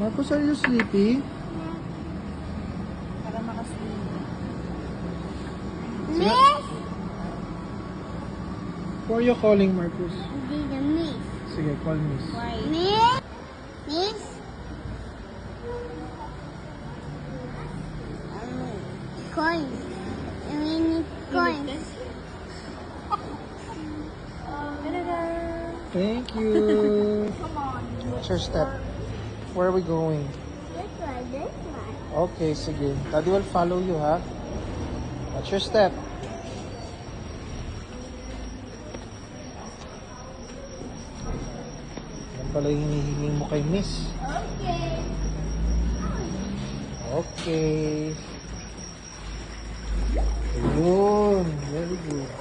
Marcus, are you sleepy? Para makasleep. Miss? Who are you calling, Marcus? Hindi na miss. Sige, call Miss. Why? Miss? Miss? Coins. I mean, coins. Thank you. Come on. What's your step? Where are we going? This one. Okay, sige. Daddy will follow you, ha? What's your step? Yan pala yung hinihiling mo kay Miss. Okay. Okay. Ayun. Very good.